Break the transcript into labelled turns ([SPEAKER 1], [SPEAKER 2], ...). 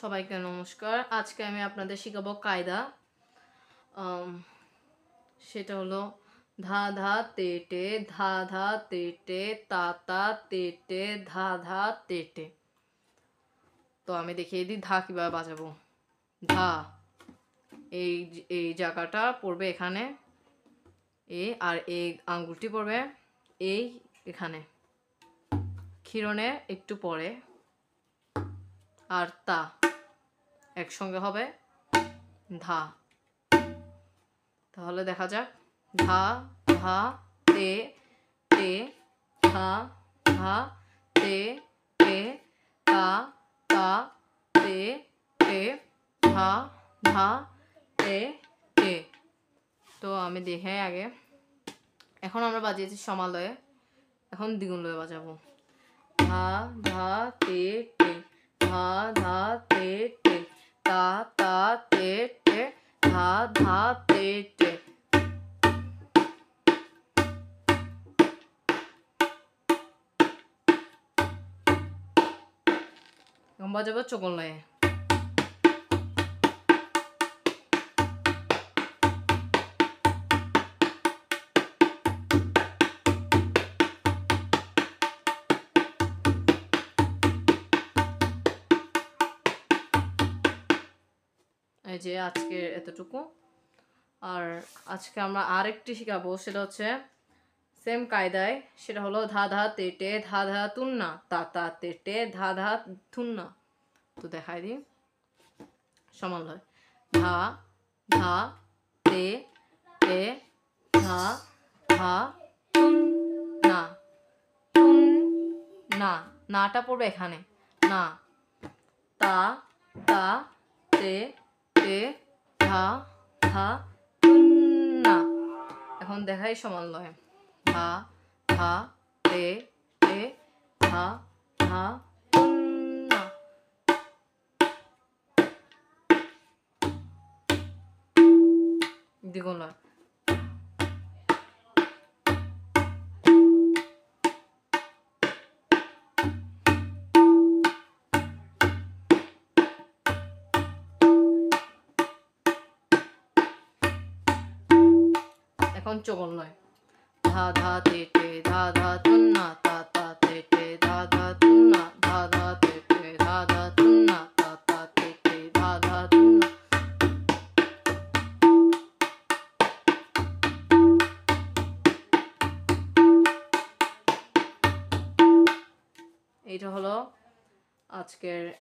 [SPEAKER 1] সবাইকে নমস্কার। আজকে আমি আপনাদের শিখাবো কায়দা। সেটা হলো ধা ধা তে টে, ধা ধা তে টে, তা তা তে টে, ধা ধা তে টে। তো আমি দেখিয়ে দিই ধা কীভাবে বাজাবো। ধা, এই এই জায়গাটা পড়বে এখানে, আর এই আঙ্গুলটি পড়বে এখানে, ক্ষীরণে একটু পরে, আর তা একসঙ্গে হবে ধা। তাহলে দেখা যাক ধা ধা তে টে, ধা ধা তে টে, তা তা তে টে, ধা ধা তে টে। তো আমি দেখে আগে, এখন আমরা বাজিয়েছি সমালয়ে, এখন দ্বিগুণ লয়ে বাজাবো। ধা ধা তে টে, ধা ধা তে টে, তা তা তে টে, ধা ধা তে টে। এখন বাজাবো চোগন লয়ে। এই যে আজকে এতটুকু। আর আজকে আমরা আরেকটি শিখাবো, সেটা হচ্ছে সেম কায়দায়, সেটা হলো ধা ধা তে টে, ধা ধা তুন্না, তা তা তে টে, ধা ধা থুন্না। তো দেখাই দিই সমান হয়। ধা ধা তে টে, ধা ধা তুন্না, তুন্না, নাটা পড়বে এখানে, না, তা তা তে টে, ধা ধা তুন্না। এখন দেখাই সমালয়। ধা ধা তে টে, ধা ধা তুন্না। দ্বিগুণ লয়। এখন চোগন লয়। ধা ধা তে টে, ধা ধা তুন্না, তা তা তে টে, ধা ধা তুন্না, ধা ধা তে টে, ধা ধা তুন্না, তা তা তে টে, ধা ধা তুন্না। এইটা হলো আজকের